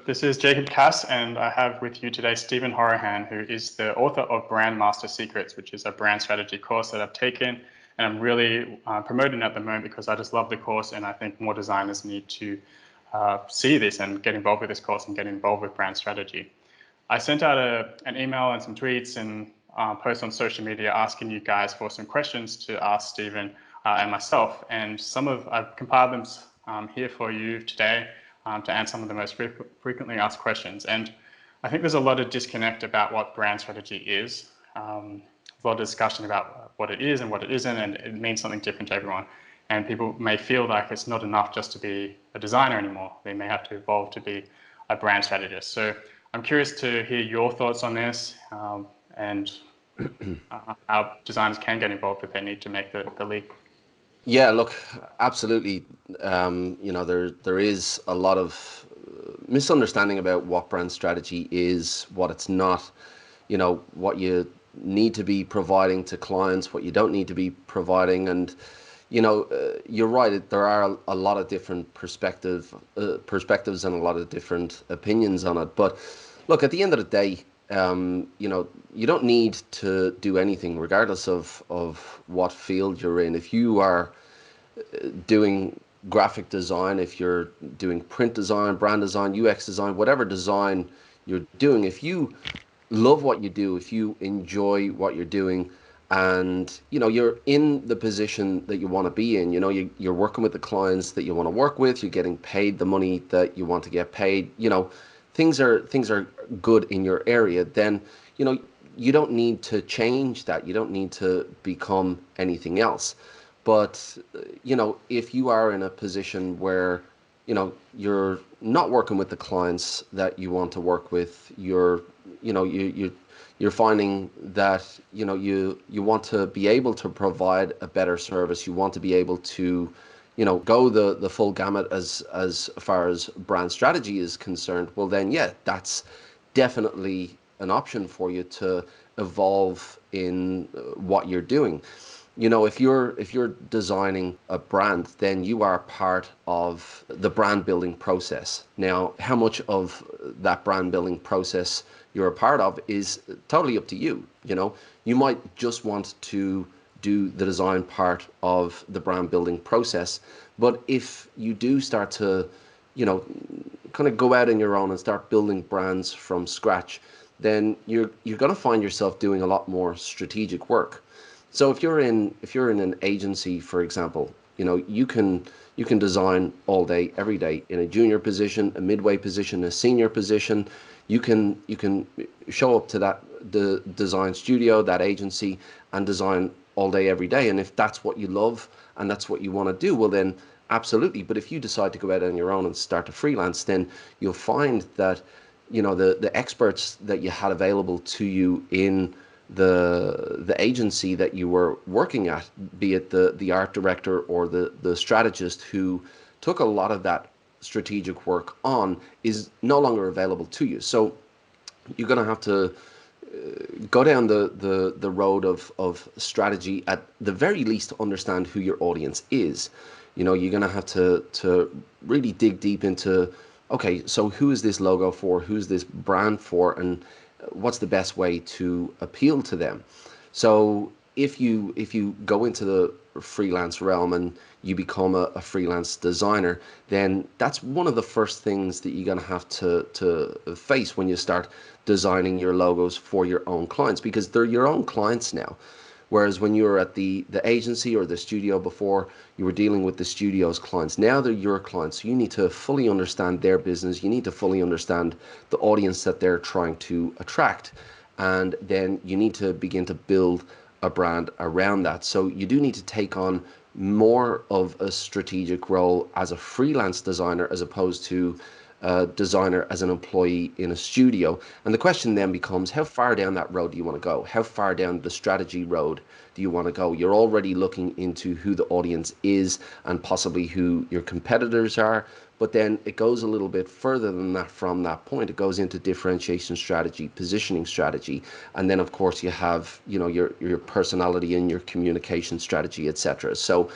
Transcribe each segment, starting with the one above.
this is Jacob Cass, and I have with you today Stephen Houraghan, who is the author of Brand Master Secrets, which is a brand strategy course that I've taken, and I'm really promoting at the moment because I just love the course, and I think more designers need to see this and get involved with this course and get involved with brand strategy. I sent out an email and some tweets and posts on social media asking you guys for some questions to ask Stephen and myself, and I've compiled them here for you today to answer some of the most frequently asked questions. And I think there's a lot of disconnect about what brand strategy is. A lot of discussion about what it is and what it isn't, and it means something different to everyone. And people may feel like it's not enough just to be a designer anymore. They may have to evolve to be a brand strategist. So I'm curious to hear your thoughts on this and how designers can get involved if they need to make the leap. Yeah, look, absolutely. There is a lot of misunderstanding about what brand strategy is, what it's not, what you need to be providing to clients, what you don't need to be providing. And, you're right, there are a lot of different perspectives and a lot of different opinions on it. But look, at the end of the day, you don't need to do anything regardless of what field you're in. If you are doing graphic design, if you're doing print design, brand design, UX design, whatever design you're doing, if you love what you do, if you enjoy what you're doing, and you're in the position that you want to be in, you're working with the clients that you want to work with, you're getting paid the money that you want to get paid, things are good in your area, then you don't need to change that. You don't need to become anything else. But if you are in a position where you're not working with the clients that you want to work with, you're finding that you want to be able to provide a better service. You want to be able to go the full gamut as far as brand strategy is concerned. Well, then, yeah, that's definitely an option for you to evolve in what you're doing. If you're designing a brand, then you are part of the brand building process. Now, how much of that brand building process you're a part of is totally up to you. You might just want to do the design part of the brand building process, but if you do start to kind of go out on your own and start building brands from scratch, then you're going to find yourself doing a lot more strategic work. So if you're in an agency, for example, you can design all day, every day, in a junior position, a midway position, a senior position. You can show up to the design studio, that agency, and design all day, every day. And if that's what you love and that's what you want to do, well then absolutely. But if you decide to go out on your own and start to freelance, then you'll find that the experts that you had available to you in the agency that you were working at, be it the art director or the strategist who took a lot of that strategic work on, is no longer available to you. So you're going to have to go down the road of strategy, at the very least, to understand who your audience is. You're going to have to really dig deep into, okay, so who is this logo for? Who's this brand for? And what's the best way to appeal to them? So if you go into the freelance realm and you become a freelance designer, then that's one of the first things that you're going to have to face when you start designing your logos for your own clients, because they're your own clients now. Whereas when you were at the agency or the studio before, you were dealing with the studio's clients. Now they're your clients. So you need to fully understand their business. You need to fully understand the audience that they're trying to attract. And then you need to begin to build a brand around that. So you do need to take on more of a strategic role as a freelance designer, as opposed to designer as an employee in a studio. And the question then becomes, how far down that road do you want to go? How far down the strategy road do you want to go? You're already looking into who the audience is and possibly who your competitors are, but then it goes a little bit further than that. From that point, it goes into differentiation strategy, positioning strategy, and then of course you have your personality and your communication strategy, etc. So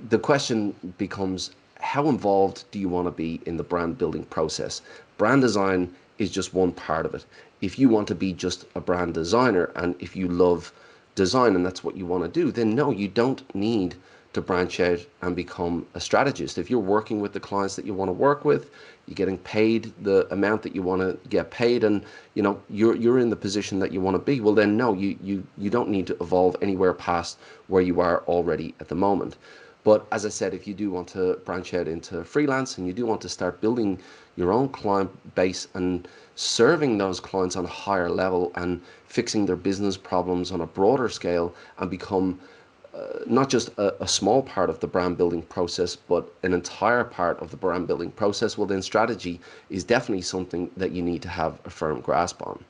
the question becomes, how involved do you want to be in the brand building process? Brand design is just one part of it. If you want to be just a brand designer, and if you love design and that's what you want to do, then no, you don't need to branch out and become a strategist. If you're working with the clients that you want to work with, you're getting paid the amount that you want to get paid, and you're in the position that you want to be, well then no, you don't need to evolve anywhere past where you are already at the moment. But as I said, if you do want to branch out into freelance and you do want to start building your own client base and serving those clients on a higher level and fixing their business problems on a broader scale and become not just a small part of the brand building process, but an entire part of the brand building process, well then strategy is definitely something that you need to have a firm grasp on.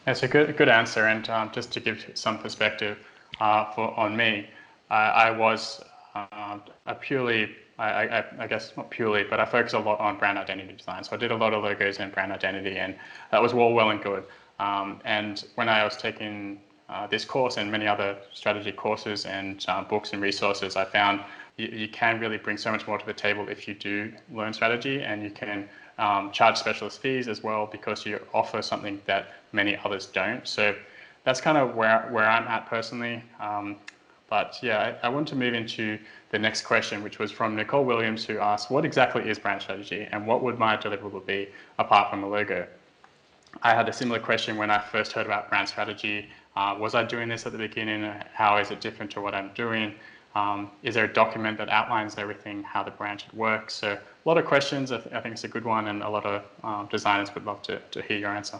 That's a good answer. And just to give some perspective on me, I was a purely, I guess not purely, but I focused a lot on brand identity design. So I did a lot of logos and brand identity, and that was all well and good. And when I was taking this course and many other strategy courses and books and resources, I found you can really bring so much more to the table if you do learn strategy, and you can charge specialist fees as well because you offer something that many others don't. So that's kind of where I'm at personally. But yeah, I want to move into the next question, which was from Nicole Williams, who asked, what exactly is brand strategy and what would my deliverable be apart from the logo? I had a similar question when I first heard about brand strategy. Was I doing this at the beginning? How is it different to what I'm doing? Is there a document that outlines everything, how the brand should work? So a lot of questions. I think it's a good one, and a lot of designers would love to hear your answer.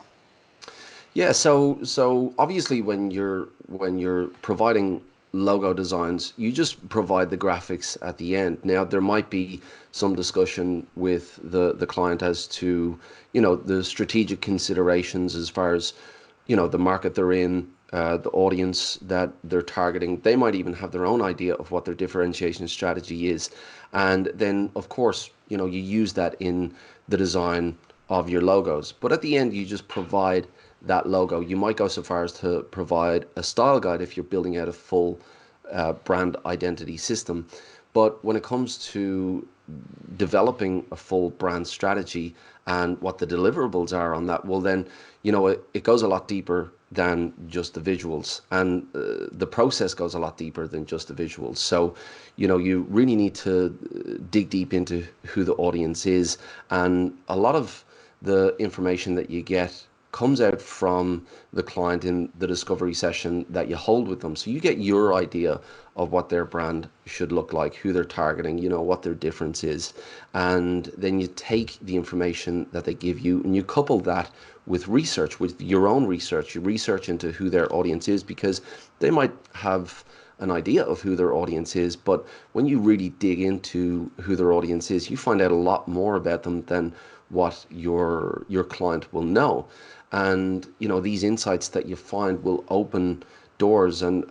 Yeah, so obviously when you're providing logo designs, you just provide the graphics at the end. Now there might be some discussion with the client as to, the strategic considerations as far as, the market they're in, the audience that they're targeting. They might even have their own idea of what their differentiation strategy is. And then of course, you use that in the design of your logos. But at the end, you just provide that logo. You might go so far as to provide a style guide if you're building out a full brand identity system. But when it comes to developing a full brand strategy and what the deliverables are on that, well then, it goes a lot deeper than just the visuals, and the process goes a lot deeper than just the visuals. So, you really need to dig deep into who the audience is, and a lot of the information that you get comes out from the client in the discovery session that you hold with them. So you get your idea of what their brand should look like, who they're targeting, what their difference is. And then you take the information that they give you and you couple that with research, with your own research. You research into who their audience is, because they might have an idea of who their audience is, but when you really dig into who their audience is, you find out a lot more about them than what your client will know. And these insights that you find will open doors and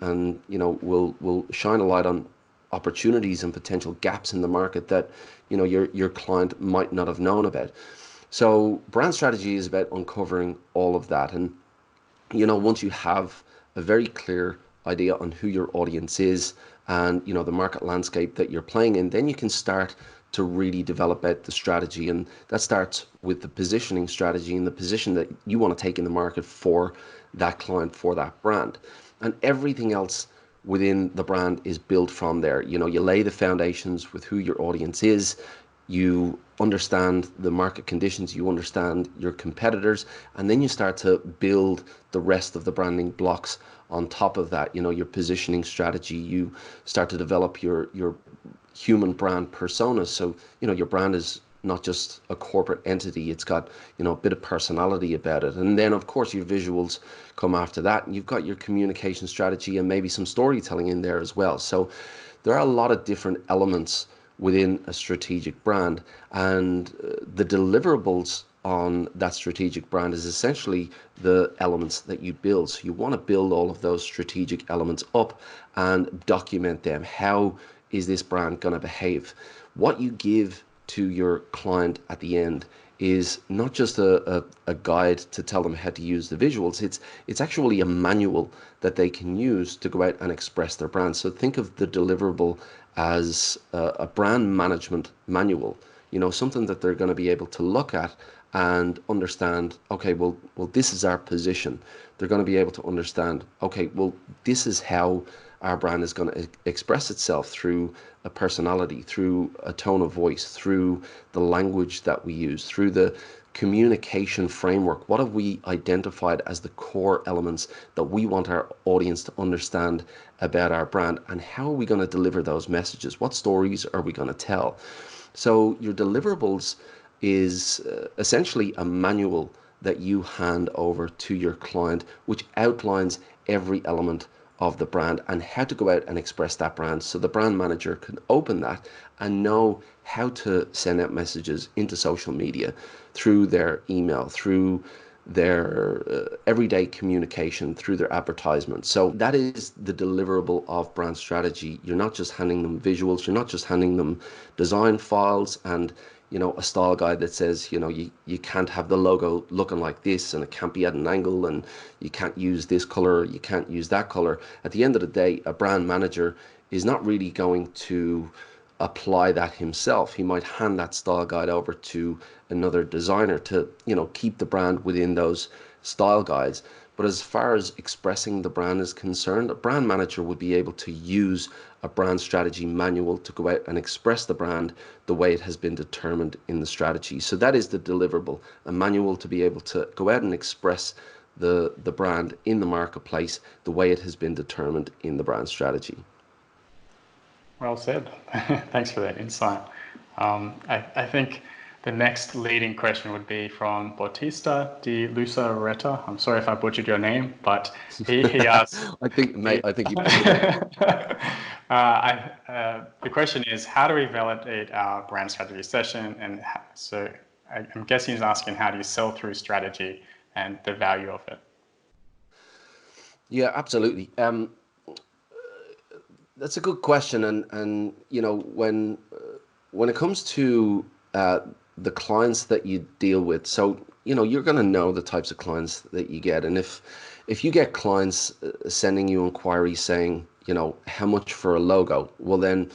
will shine a light on opportunities and potential gaps in the market that your client might not have known about. So brand strategy is about uncovering all of that. And once you have a very clear idea on who your audience is and the market landscape that you're playing in, then you can start to really develop out the strategy. And that starts with the positioning strategy and the position that you want to take in the market for that client, for that brand. And everything else within the brand is built from there. You lay the foundations with who your audience is, you understand the market conditions, you understand your competitors, and then you start to build the rest of the branding blocks on top of that. Your positioning strategy, you start to develop your human brand personas. So your brand is not just a corporate entity, it's got a bit of personality about it. And then of course your visuals come after that, and you've got your communication strategy and maybe some storytelling in there as well. So there are a lot of different elements within a strategic brand, and the deliverables on that strategic brand is essentially the elements that you build. So you want to build all of those strategic elements up and document them. How is this brand going to behave? What you give to your client at the end is not just a guide to tell them how to use the visuals. It's actually a manual that they can use to go out and express their brand. So think of the deliverable as a brand management manual, something that they're going to be able to look at and understand, okay, well, this is our position. They're going to be able to understand, okay, well, this is how our brand is going to express itself through a personality, through a tone of voice, through the language that we use, through the communication framework. What have we identified as the core elements that we want our audience to understand about our brand, and how are we going to deliver those messages? What stories are we going to tell? So your deliverables is essentially a manual that you hand over to your client, which outlines every element of the brand and how to go out and express that brand, so the brand manager can open that and know how to send out messages into social media, through their email, through their everyday communication, through their advertisements. So that is the deliverable of brand strategy. You're not just handing them visuals, you're not just handing them design files and a style guide that says, you can't have the logo looking like this, and it can't be at an angle, and you can't use this color, you can't use that color. At the end of the day, a brand manager is not really going to apply that himself. He might hand that style guide over to another designer to, keep the brand within those style guides. But as far as expressing the brand is concerned, a brand manager would be able to use a brand strategy manual to go out and express the brand the way it has been determined in the strategy. So that is the deliverable, a manual to be able to go out and express the brand in the marketplace the way it has been determined in the brand strategy. Well said. Thanks for that insight. I think the next leading question would be from Bautista de Lusarreta. I'm sorry if I butchered your name, but he asked. I think, mate, I think you butchered it. The question is, how do we validate our brand strategy session? And so I'm guessing he's asking, how do you sell through strategy and the value of it? Yeah, absolutely. That's a good question, and when it comes to the clients that you deal with, so you're going to know the types of clients that you get, and if you get clients sending you inquiries saying, how much for a logo, well then,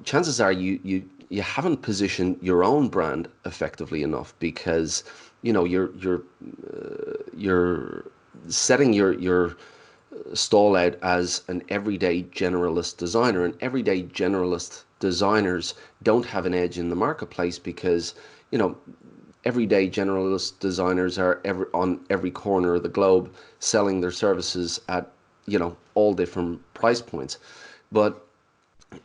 chances are you haven't positioned your own brand effectively enough, because you're setting your stall out as an everyday generalist designer, and everyday generalist designers don't have an edge in the marketplace, because everyday generalist designers are on every corner of the globe selling their services at all different price points. But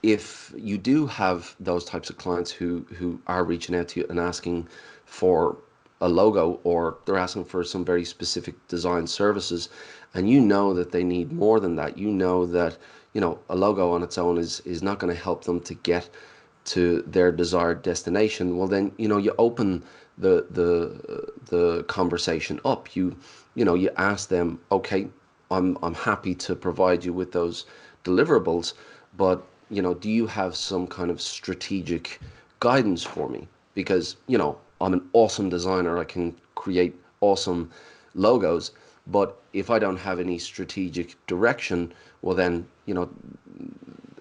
if you do have those types of clients who are reaching out to you and asking for a logo, or they're asking for some very specific design services, and that they need more than that, that a logo on its own is not going to help them to get to their desired destination, well then you open the conversation up. You ask them, okay, I'm happy to provide you with those deliverables, but do you have some kind of strategic guidance for me? Because I'm an awesome designer, I can create awesome logos, but if I don't have any strategic direction, well then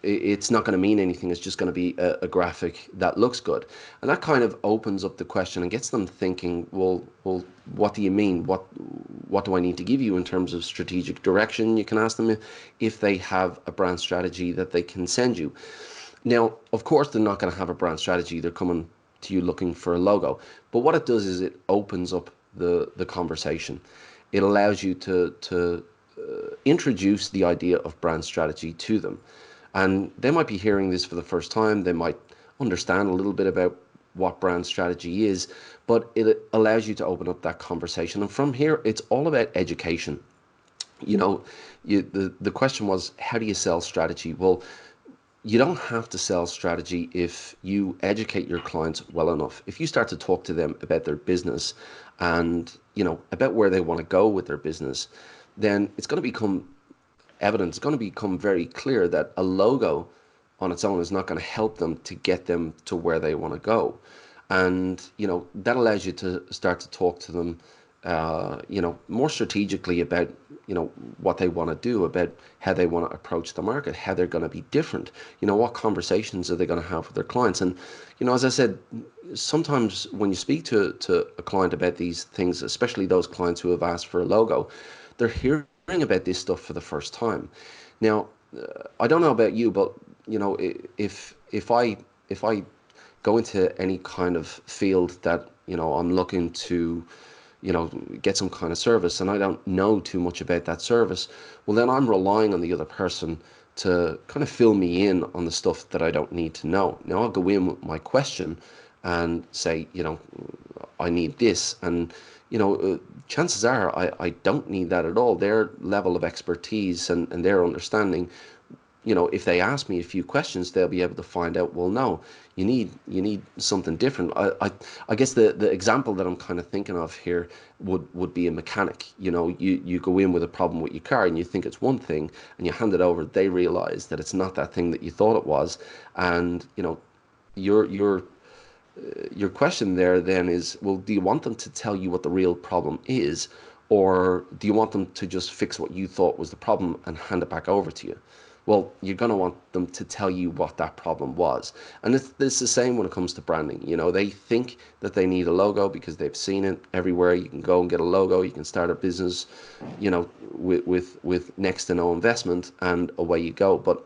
it's not going to mean anything. It's just going to be a graphic that looks good. And that kind of opens up the question and gets them thinking, well, what do you mean? What do I need to give you in terms of strategic direction? You can ask them if they have a brand strategy that they can send you. Now, of course, they're not going to have a brand strategy. They're coming to you looking for a logo. But what it does is it opens up the conversation. It allows you to introduce the idea of brand strategy to them. And they might be hearing this for the first time. They might understand a little bit about what brand strategy is, but it allows you to open up that conversation. And from here, it's all about education. The question was, how do you sell strategy? Well, you don't have to sell strategy if you educate your clients well enough. If you start to talk to them about their business and, about where they want to go with their business, then it's going to become evident, it's going to become very clear that a logo on its own is not going to help them to get them to where they want to go. And, that allows you to start to talk to them more strategically about, what they want to do, about how they want to approach the market, how they're going to be different, what conversations are they going to have with their clients. And, as I said, sometimes when you speak to a client about these things, especially those clients who have asked for a logo, they're hearing about this stuff for the first time. Now, I don't know about you, but, if I go into any kind of field that, I'm looking to, get some kind of service and I don't know too much about that service, well, then I'm relying on the other person to kind of fill me in on the stuff that I don't need to know. Now, I'll go in with my question and say, I need this. And, chances are I don't need that at all. Their level of expertise and their understanding, if they ask me a few questions, they'll be able to find out, well, no, you need something different. I guess the example that I'm kind of thinking of here would be a mechanic. You go in with a problem with your car and you think it's one thing, and you hand it over, they realize that it's not that thing that you thought it was. And, your question there then is, well, do you want them to tell you what the real problem is, or do you want them to just fix what you thought was the problem and hand it back over to you? Well, you're going to want them to tell you what that problem was. And it's the same when it comes to branding. They think that they need a logo because they've seen it everywhere. You can go and get a logo. You can start a business, with next to no investment, and away you go. But,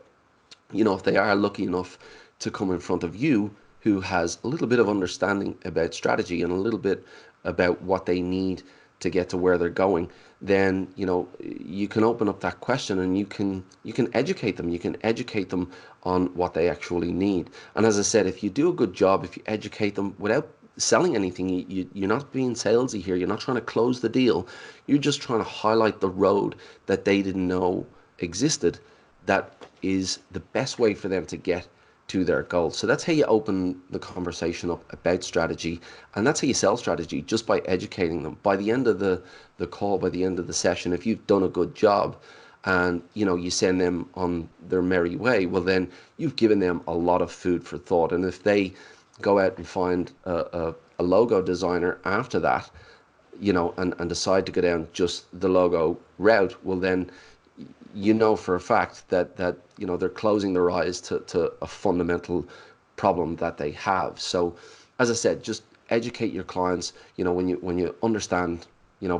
if they are lucky enough to come in front of you, who has a little bit of understanding about strategy and a little bit about what they need to get to where they're going, then you can open up that question and you can educate them. You can educate them on what they actually need. And as I said, if you do a good job, if you educate them without selling anything, you're not being salesy here. You're not trying to close the deal. You're just trying to highlight the road that they didn't know existed. That is the best way for them to get to their goals. So that's how you open the conversation up about strategy, and that's how you sell strategy, just by educating them. By the end of the call, by the end of the session, if you've done a good job and you send them on their merry way, well, then you've given them a lot of food for thought. And if they go out and find a logo designer after that, and decide to go down just the logo route, well, then for a fact that they're closing their eyes to a fundamental problem that they have. So, as I said, just educate your clients. When you understand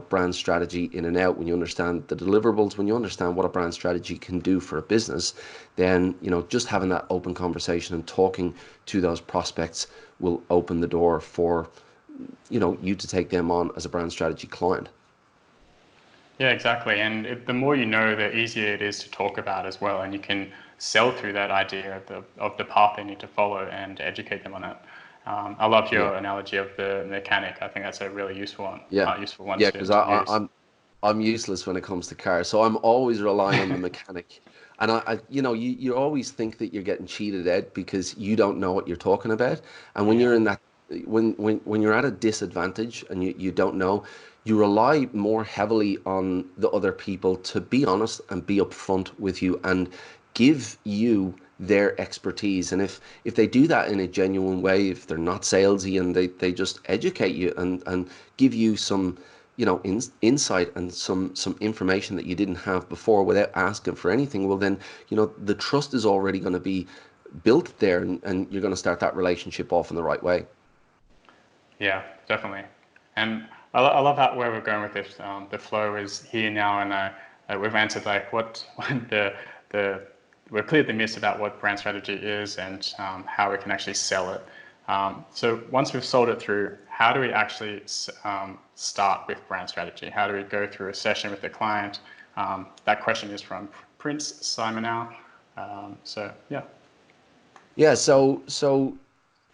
brand strategy in and out, when you understand the deliverables, when you understand what a brand strategy can do for a business, then just having that open conversation and talking to those prospects will open the door for you to take them on as a brand strategy client. Yeah, exactly. And the more you know, the easier it is to talk about as well. And you can sell through that idea of the path they need to follow and educate them on it. I love your analogy of the mechanic. I think that's a really useful one. Useful one. Because I'm useless when it comes to cars, so I'm always relying on the mechanic. And you always think that you're getting cheated out because you don't know what you're talking about. And when you're in that, when you're at a disadvantage and you don't know, you rely more heavily on the other people to be honest and be upfront with you and give you their expertise. And if they do that in a genuine way, if they're not salesy and they just educate you and give you some insight and some information that you didn't have before without asking for anything, well, then the trust is already going to be built there, and you're going to start that relationship off in the right way. Yeah, definitely. And I love how where we're going with this. The flow is here now, and we've answered what we've cleared the myths about what brand strategy is and how we can actually sell it. So once we've sold it through, how do we actually start with brand strategy? How do we go through a session with the client? That question is from Prince Symenouh. Yeah. So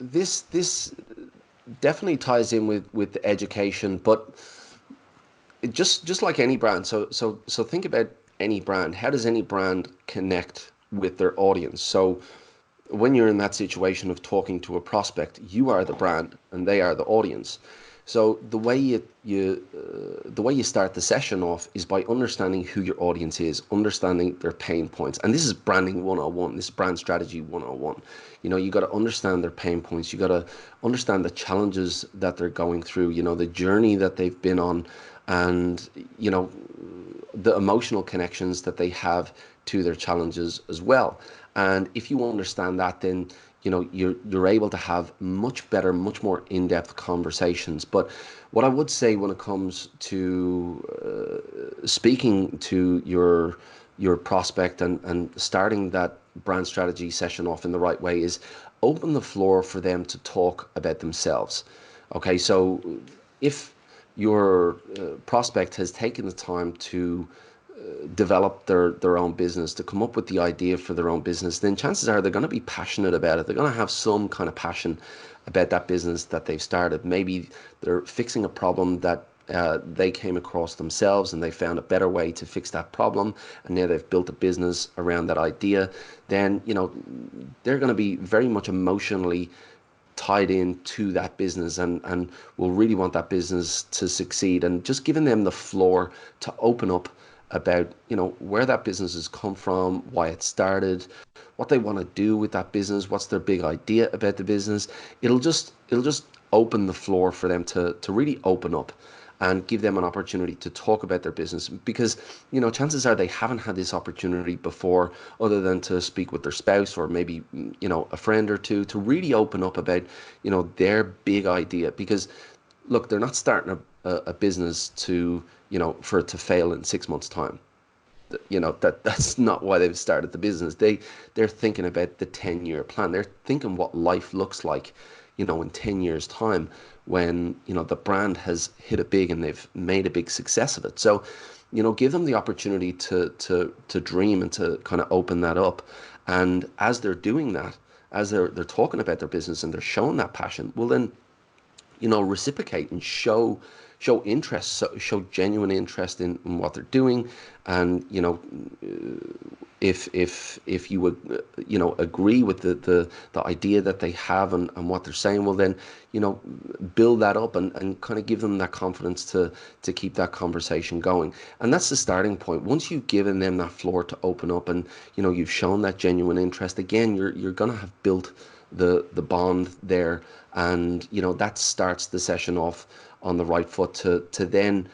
this definitely ties in with the education, but just like any brand. So think about any brand. How does any brand connect with their audience? So when you're in that situation of talking to a prospect, you are the brand and they are the audience. So the way you start the session off is by understanding who your audience is, understanding their pain points. And this is branding 101. This is brand strategy 101. You got to understand their pain points. You got to understand the challenges that they're going through, the journey that they've been on, and, the emotional connections that they have to their challenges as well. And if you understand that, then you're able to have much better, much more in-depth conversations. But what I would say when it comes to speaking to your prospect and starting that brand strategy session off in the right way is open the floor for them to talk about themselves. Okay, so if your prospect has taken the time to develop their own business, to come up with the idea for their own business, then chances are they're going to be passionate about it. They're going to have some kind of passion about that business that they've started. Maybe they're fixing a problem that they came across themselves and they found a better way to fix that problem, and now they've built a business around that idea. Then they're going to be very much emotionally tied in to that business, and will really want that business to succeed. And just giving them the floor to open up about where that business has come from, why it started, what they want to do with that business, what's their big idea about the business. It'll just open the floor for them to really open up and give them an opportunity to talk about their business, because chances are they haven't had this opportunity before, other than to speak with their spouse or maybe a friend or two, to really open up about their big idea. Because look, they're not starting a business to for it to fail in 6 months time. That's not why they've started the business. They're thinking about the 10-year plan. They're thinking what life looks like in 10 years time, when the brand has hit it big and they've made a big success of it. So give them the opportunity to dream and to kind of open that up. And as they're doing that, as they're talking about their business and they're showing that passion, well then reciprocate and show interest, show genuine interest in what they're doing. And if you would agree with the idea that they have and what they're saying, well then build that up and kind of give them that confidence to keep that conversation going. And that's the starting point. Once you've given them that floor to open up, and you've shown that genuine interest, again you're gonna have built the bond there. And that starts the session off on the right foot to then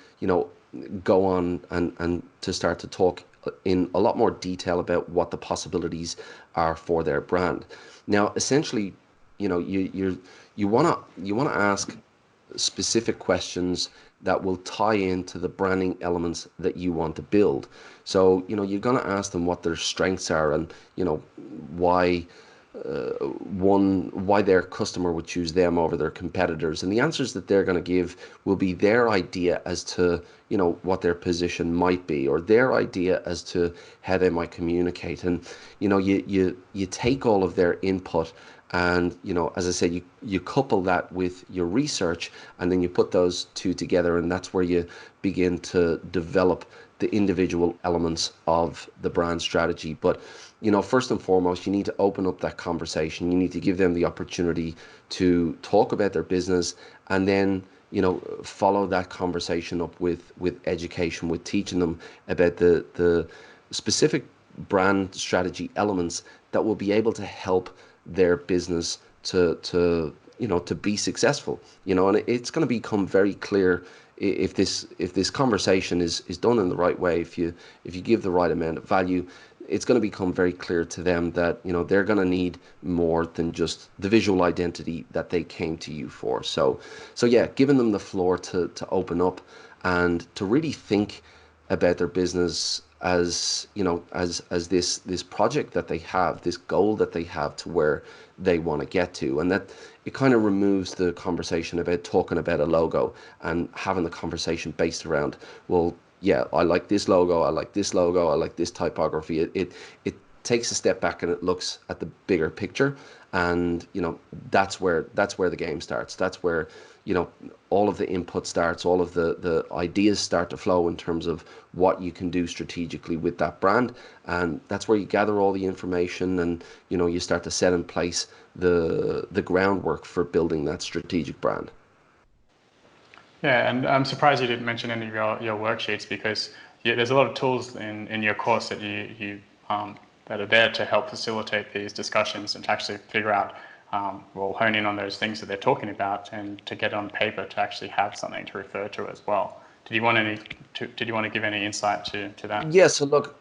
go on and to start to talk in a lot more detail about what the possibilities are for their brand. Now essentially you want to ask specific questions that will tie into the branding elements that you want to build. So you're going to ask them what their strengths are, and why why their customer would choose them over their competitors. And the answers that they're going to give will be their idea as to what their position might be, or their idea as to how they might communicate. And you take all of their input, and as I said, you couple that with your research, and then you put those two together, and that's where you begin to develop the individual elements of the brand strategy. But first and foremost, you need to open up that conversation. You need to give them the opportunity to talk about their business, and then follow that conversation up with education, with teaching them about the specific brand strategy elements that will be able to help their business to be successful. And it's going to become very clear if this conversation is done in the right way. If you give the right amount of value, it's going to become very clear to them that they're going to need more than just the visual identity that they came to you for. So yeah, giving them the floor to open up and to really think about their business as as this project that they have, this goal that they have to where they want to get to. And that it kind of removes the conversation about talking about a logo and having the conversation based around, well, yeah, I like this logo, I like this logo, I like this typography. It takes a step back and it looks at the bigger picture. And that's where the game starts. That's where all of the input starts, all of the ideas start to flow in terms of what you can do strategically with that brand. And that's where you gather all the information, and you start to set in place the groundwork for building that strategic brand. Yeah, and I'm surprised you didn't mention any of your worksheets because there's a lot of tools in your course that you that are there to help facilitate these discussions and to actually figure out, well, hone in on those things that they're talking about and to get on paper to actually have something to refer to as well. Did you want to give any insight to that? Yeah, so look,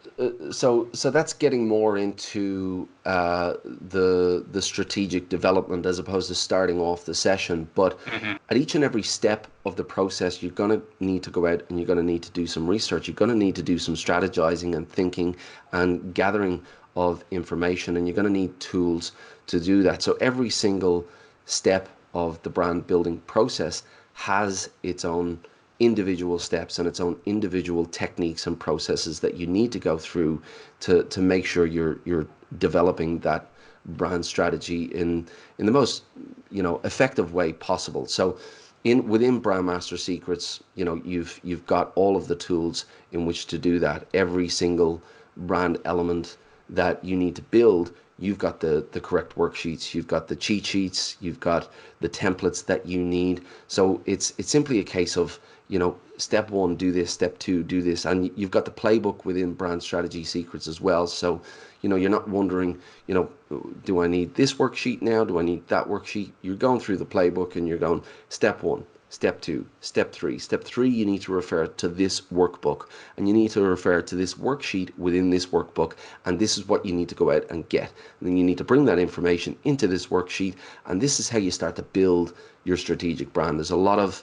so that's getting more into the strategic development as opposed to starting off the session. But Hmm. at each and every step of the process, you're going to need to go out and you're going to need to do some research. You're going to need to do some strategizing and thinking and gathering of information, and you're going to need tools to do that. So every single step of the brand building process has its own individual steps and its own individual techniques and processes that you need to go through to make sure you're developing that brand strategy in the most effective way possible. So within Brand Master Secrets, you've got all of the tools in which to do that. Every single brand element that you need to build, you've got the correct worksheets, you've got the cheat sheets, you've got the templates that you need. So it's simply a case of, step one, do this, step two, do this. And you've got the playbook within Brand Strategy Secrets as well. So, you're not wondering, do I need this worksheet now? Do I need that worksheet? You're going through the playbook and you're going step one, step two, step three. Step three, you need to refer to this workbook and you need to refer to this worksheet within this workbook. And this is what you need to go out and get. And then you need to bring that information into this worksheet. And this is how you start to build your strategic brand. There's a lot of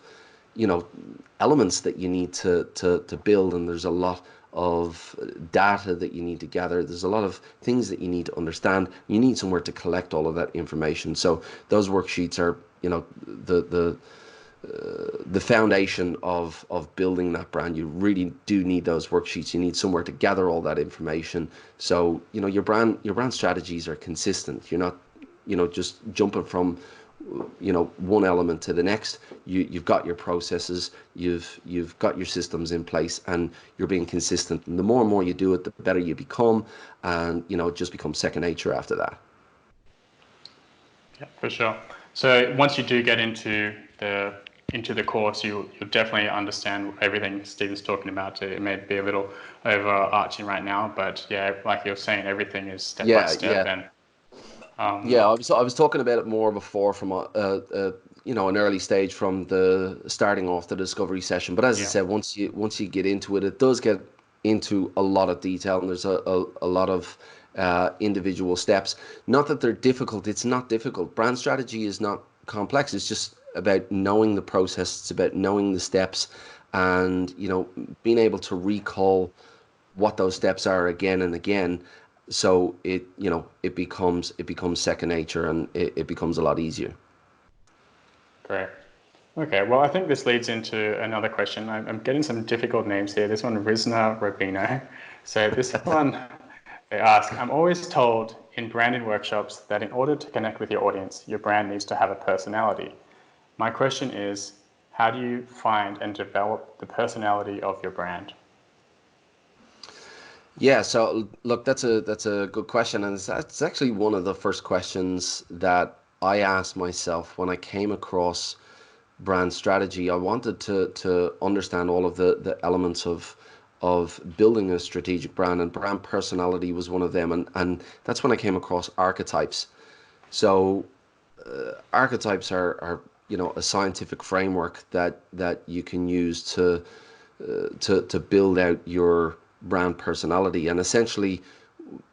elements that you need to build, and there's a lot of data that you need to gather. There's a lot of things that you need to understand. You need somewhere to collect all of that information. So those worksheets are, the foundation of building that brand. You really do need those worksheets. You need somewhere to gather all that information. So your brand strategies are consistent. You're not just jumping from one element to the next. You've got your processes, you've got your systems in place, and you're being consistent. And the more and more you do it, the better you become, and it just becomes second nature after that. Yeah, for sure. So once you do get into the course, you'll definitely understand everything Stephen's talking about. It may be a little overarching right now, but yeah, like you're saying, everything is step by Yeah, step, yeah. and Yeah, I was talking about it more before from an early stage from the starting off the discovery session. But as I yeah, said, once you get into it, it does get into a lot of detail, and there's a lot of individual steps. Not that they're difficult; it's not difficult. Brand strategy is not complex. It's just about knowing the process. It's about knowing the steps, and being able to recall what those steps are again and again, so it becomes second nature, and it becomes a lot easier. great. Okay, well, I think this leads into another question. I'm getting some difficult names here. This one, Rizna Rabino. So this one, they ask, I'm always told in branding workshops that in order to connect with your audience, your brand needs to have a personality. My question is, how do you find and develop the personality of your brand? Yeah, so look, that's a good question, and that's actually one of the first questions that I asked myself when I came across brand strategy. I wanted to understand all of the elements of building a strategic brand, and brand personality was one of them, and that's when I came across archetypes. So archetypes are a scientific framework that you can use to build out your brand personality. And essentially,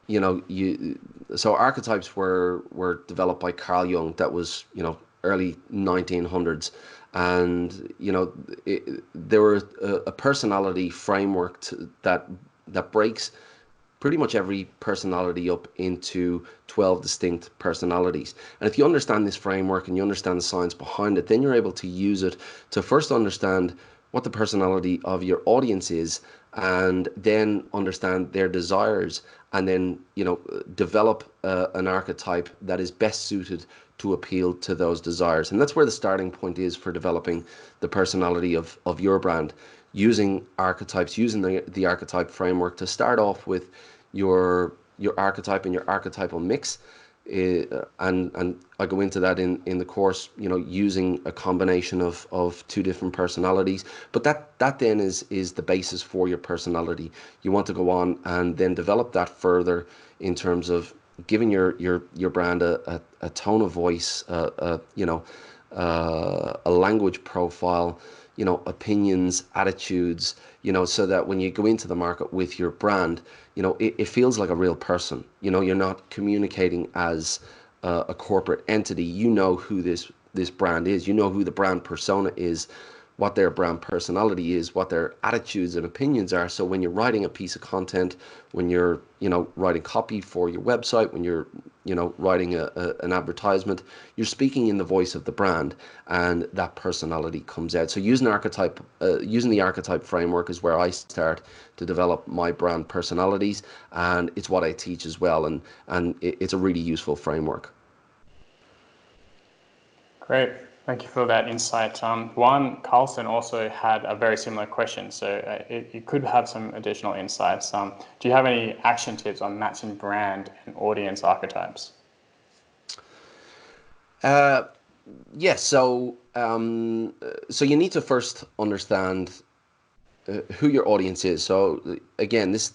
you so archetypes were developed by Carl Jung. That was early 1900s, and they were a personality framework that breaks pretty much every personality up into 12 distinct personalities. And if you understand this framework and you understand the science behind it, then you're able to use it to first understand what the personality of your audience is, and then understand their desires, and then develop an archetype that is best suited to appeal to those desires. And that's where the starting point is for developing the personality of your brand, using archetypes, using the archetype framework to start off with your archetype and your archetypal mix. and I go into that in the course, using a combination of two different personalities. But that then is the basis for your personality. You want to go on and then develop that further in terms of giving your brand a tone of voice, a language profile, opinions, attitudes, so that when you go into the market with your brand, it feels like a real person. You're not communicating as a corporate entity. You know who this brand is. You know who the brand persona is, what their brand personality is, what their attitudes and opinions are. So when you're writing a piece of content, when you're, writing copy for your website, when you're, writing an advertisement, you're speaking in the voice of the brand, and that personality comes out. So using the archetype framework is where I start to develop my brand personalities, and it's what I teach as well. And it's a really useful framework. Great. Thank you for that insight. Juan, Carlzon also had a very similar question, so you could have some additional insights. Do you have any action tips on matching brand and audience archetypes? Yes. So you need to first understand who your audience is. So again, this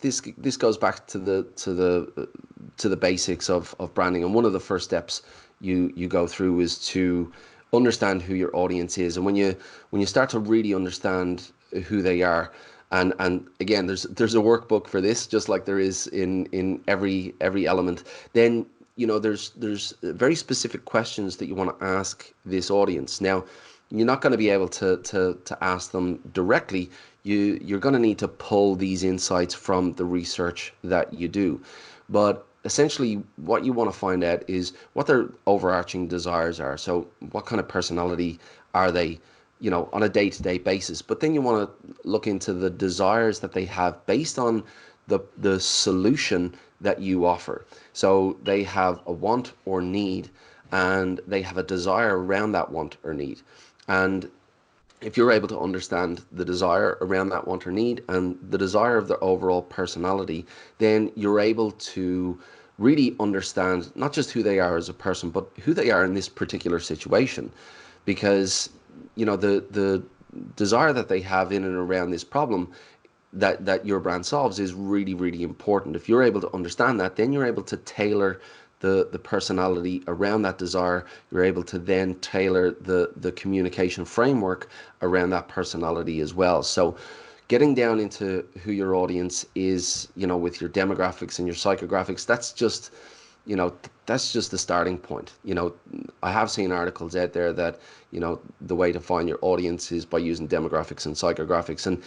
goes back to the basics of branding, and one of the first steps you go through is to understand who your audience is. And when you start to really understand who they are, and again, there's a workbook for this, just like there is in every element, then there's very specific questions that you want to ask this audience. Now, you're not going to be able to ask them directly. You're going to need to pull these insights from the research that you do. But essentially, what you want to find out is what their overarching desires are. So what kind of personality are they, on a day-to-day basis? But then you want to look into the desires that they have based on the solution that you offer. So they have a want or need, and they have a desire around that want or need. And if you're able to understand the desire around that want or need and the desire of their overall personality, then you're able to really understand not just who they are as a person, but who they are in this particular situation. Because, the desire that they have in and around this problem that your brand solves is really, really important. If you're able to understand that, then you're able to tailor the personality around that desire. You're able to then tailor the communication framework around that personality as well. So getting down into who your audience is, with your demographics and your psychographics, that's just the starting point. I have seen articles out there that, the way to find your audience is by using demographics and psychographics. And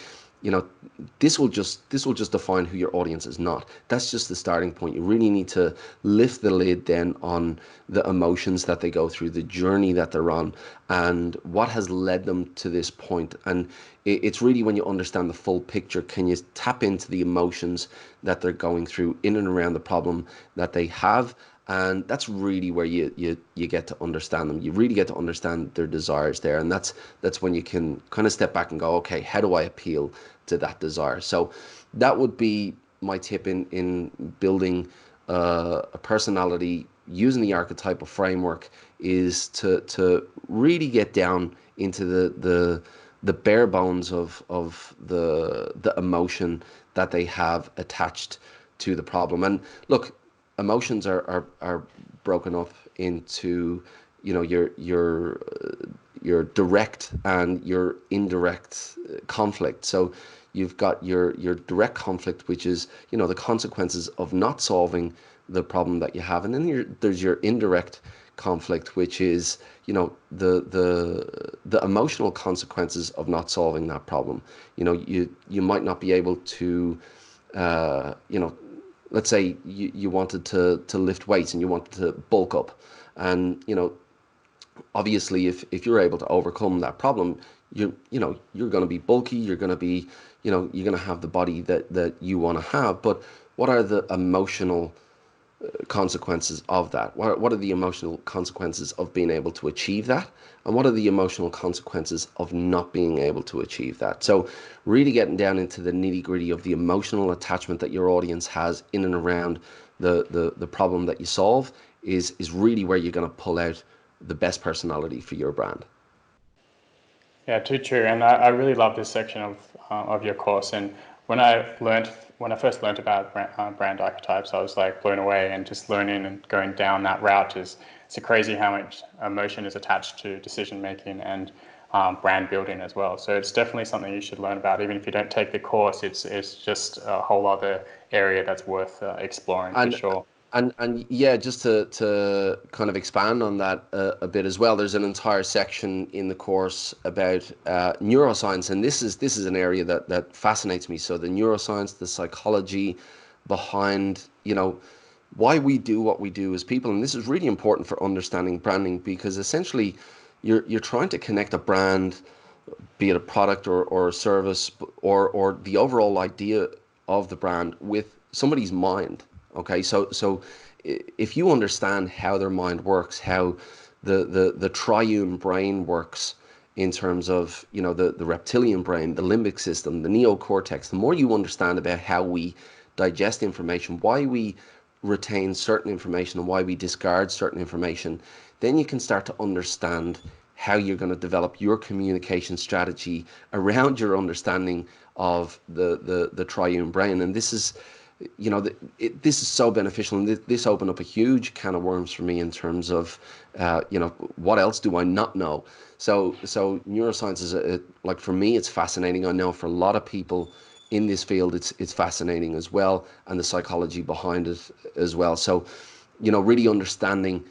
this will just define who your audience is not. That's just the starting point. You really need to lift the lid then on the emotions that they go through, the journey that they're on, and what has led them to this point. And it's really when you understand the full picture, can you tap into the emotions that they're going through in and around the problem that they have. And that's really where you get to understand them. You really get to understand their desires there. And that's when you can kind of step back and go, okay, how do I appeal to that desire? So that would be my tip in building a personality using the archetypal framework, is to really get down into the bare bones of the emotion that they have attached to the problem. And look, emotions are broken up into your direct and your indirect conflict. So you've got your direct conflict, which is the consequences of not solving the problem that you have, and then there's your indirect conflict, which is the emotional consequences of not solving that problem. You might not be able to let's say you wanted to lift weights and you wanted to bulk up, and obviously if you're able to overcome that problem, you're going to be bulky, you're going to be you're going to have the body that you want to have. But what are the emotional consequences of that? What are the emotional consequences of being able to achieve that? And what are the emotional consequences of not being able to achieve that? So really getting down into the nitty gritty of the emotional attachment that your audience has in and around the problem that you solve is really where you're going to pull out the best personality for your brand. Yeah, too true. And I really love this section of your course. And when I first learned about brand archetypes, I was like blown away. And just learning and going down that route it's crazy how much emotion is attached to decision making and brand building as well. So it's definitely something you should learn about. Even if you don't take the course, it's just a whole other area that's worth exploring for sure. And yeah, just to kind of expand on that a bit as well, there's an entire section in the course about neuroscience, and this is an area that fascinates me. So the neuroscience, the psychology behind, why we do what we do as people, and this is really important for understanding branding, because essentially you're trying to connect a brand, be it a product or a service, or the overall idea of the brand with somebody's mind. Okay, so if you understand how their mind works, how the triune brain works in terms of the reptilian brain, the limbic system, the neocortex, the more you understand about how we digest information, why we retain certain information and why we discard certain information, then you can start to understand how you're going to develop your communication strategy around your understanding of the triune brain. And this is this is so beneficial, and this opened up a huge can of worms for me in terms of what else do I not know. So neuroscience is like, for me, it's fascinating. I know for a lot of people in this field, it's fascinating as well, and the psychology behind it as well. So really understanding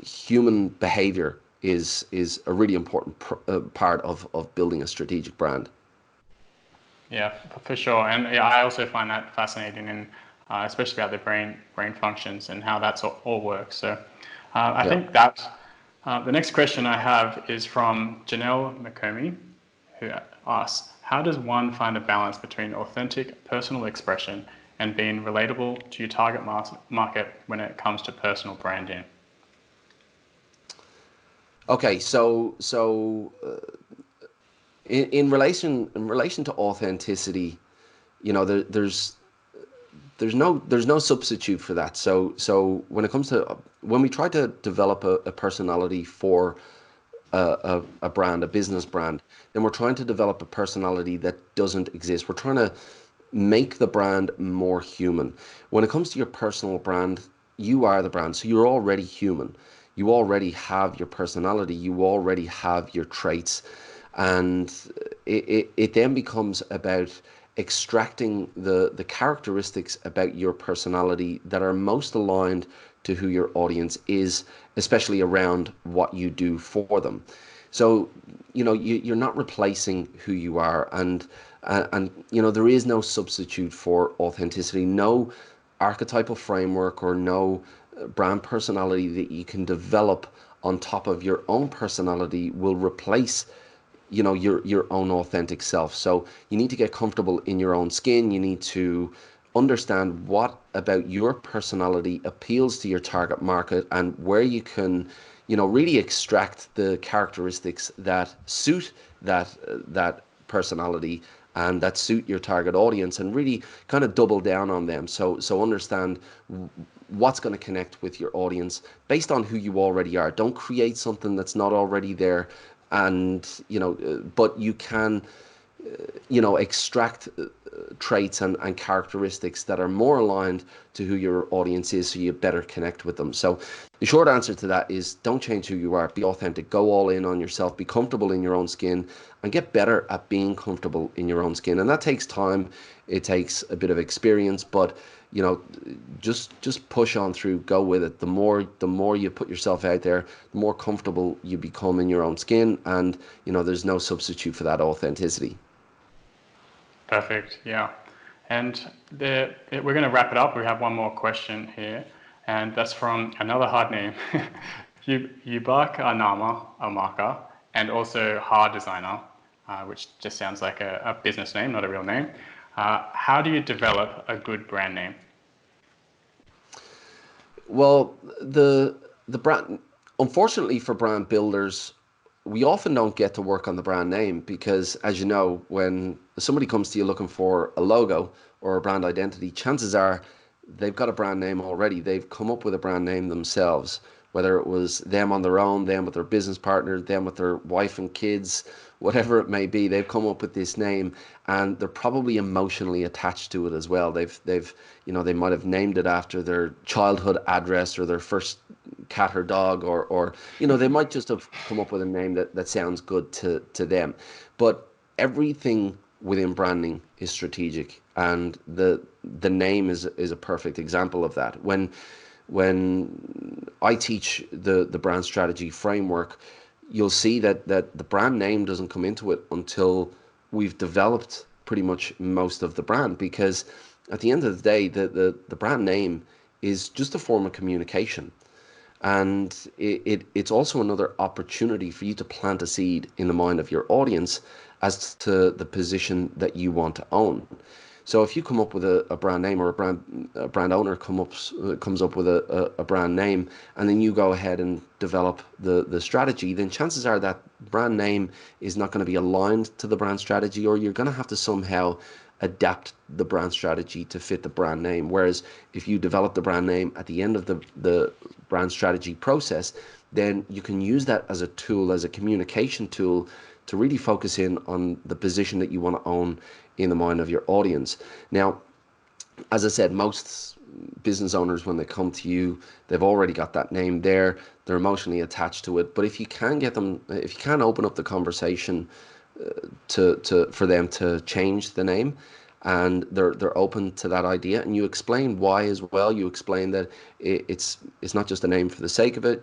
human behavior is a really important part of building a strategic brand. Yeah, for sure. And yeah, I also find that fascinating, and especially about the brain functions and how that's all works. So I think that the next question I have is from Jennelle Mccomie, who asks, how does one find a balance between authentic personal expression and being relatable to your target market when it comes to personal branding? Okay, so in relation to authenticity, there's no substitute for that. So when we try to develop a personality for a brand, a business brand, then we're trying to develop a personality that doesn't exist. We're trying to make the brand more human. When it comes to your personal brand, you are the brand, so you're already human. You already have your personality. You already have your traits, and it then becomes about extracting the characteristics about your personality that are most aligned to who your audience is, especially around what you do for them. So you're not replacing who you are, and there is no substitute for authenticity. No archetypal framework or no brand personality that you can develop on top of your own personality will replace your own authentic self. So you need to get comfortable in your own skin. You need to understand what about your personality appeals to your target market, and where you can really extract the characteristics that suit that personality and that suit your target audience, and really kind of double down on them. So understand what's going to connect with your audience based on who you already are. Don't create something that's not already there, and but you can extract traits and characteristics that are more aligned to who your audience is, so you better connect with them. So the short answer to that is, don't change who you are. Be authentic. Go all in on yourself. Be comfortable in your own skin, and get better at being comfortable in your own skin. And that takes time. It takes a bit of experience, but just push on through. Go with it. The more you put yourself out there, the more comfortable you become in your own skin, and there's no substitute for that authenticity. Perfect. Yeah. And we're going to wrap it up. We have one more question here, and that's from another hard name, Ubakanma Amaka, and also hard designer, which just sounds like a business name, not a real name. How do you develop a good brand name? Well, the brand, unfortunately for brand builders, we often don't get to work on the brand name, because, as you know, when somebody comes to you looking for a logo or a brand identity, chances are they've got a brand name already. They've come up with a brand name themselves, whether it was them on their own, them with their business partner, them with their wife and kids, whatever it may be. They've come up with this name, and they're probably emotionally attached to it as well. They might have named it after their childhood address or their first cat or dog, or they might just have come up with a name that sounds good to them. But everything within branding is strategic, and the name is a perfect example of that. When I teach the brand strategy framework, you'll see that the brand name doesn't come into it until we've developed pretty much most of the brand, because at the end of the day, the brand name is just a form of communication. And it's also another opportunity for you to plant a seed in the mind of your audience as to the position that you want to own. So if you come up with a brand name, or a brand owner comes up with a brand name, and then you go ahead and develop the strategy, then chances are that brand name is not going to be aligned to the brand strategy, or you're going to have to somehow adapt the brand strategy to fit the brand name. Whereas if you develop the brand name at the end of the brand strategy process, then you can use that as a tool, as a communication tool, to really focus in on the position that you want to own in the mind of your audience. Now, as I said, most business owners, when they come to you, they've already got that name there. They're emotionally attached to it. But if you can open up the conversation for them to change the name, and they're open to that idea, and you explain why as well. You explain that it's not just a name for the sake of it.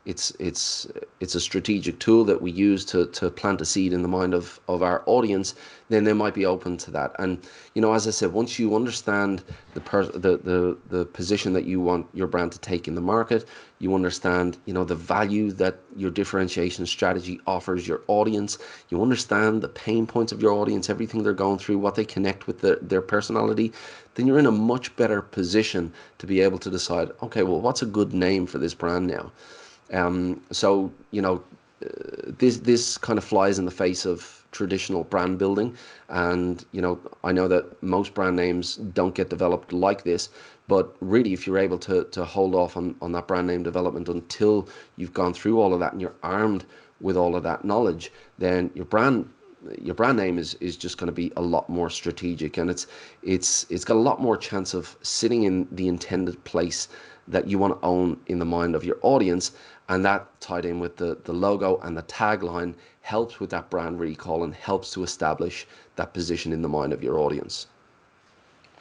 It's a strategic tool that we use to plant a seed in the mind of our audience. Then they might be open to that. And as I said, once you understand the position that you want your brand to take in the market, you understand the value that your differentiation strategy offers your audience. You understand the pain points of your audience, everything they're going through, what they connect with their personality. Then you're in a much better position to be able to decide, okay, well, what's a good name for this brand now? So this kind of flies in the face of traditional brand building, and I know that most brand names don't get developed like this. But really, if you're able to hold off on that brand name development until you've gone through all of that and you're armed with all of that knowledge, then your brand name is just going to be a lot more strategic, and it's got a lot more chance of sitting in the intended place that you want to own in the mind of your audience. And that, tied in with the logo and the tagline, helps with that brand recall and helps to establish that position in the mind of your audience.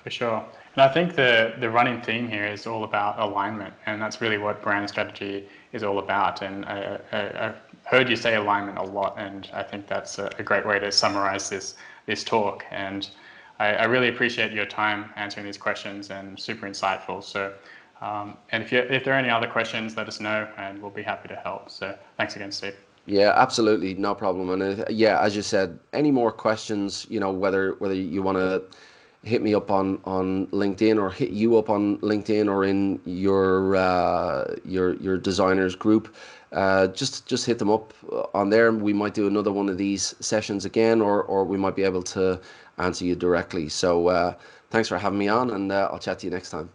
For sure. And I think the running theme here is all about alignment, and that's really what brand strategy is all about. And I heard you say alignment a lot, and I think that's a great way to summarize this talk. And I really appreciate your time answering these questions, and super insightful. So, and if there are any other questions, let us know, and we'll be happy to help. So thanks again, Steve. Yeah, absolutely, no problem. And yeah, as you said, any more questions, whether you want to hit me up on LinkedIn, or hit you up on LinkedIn, or in your designers group, just hit them up on there. We might do another one of these sessions again, or we might be able to answer you directly. So thanks for having me on, and I'll chat to you next time.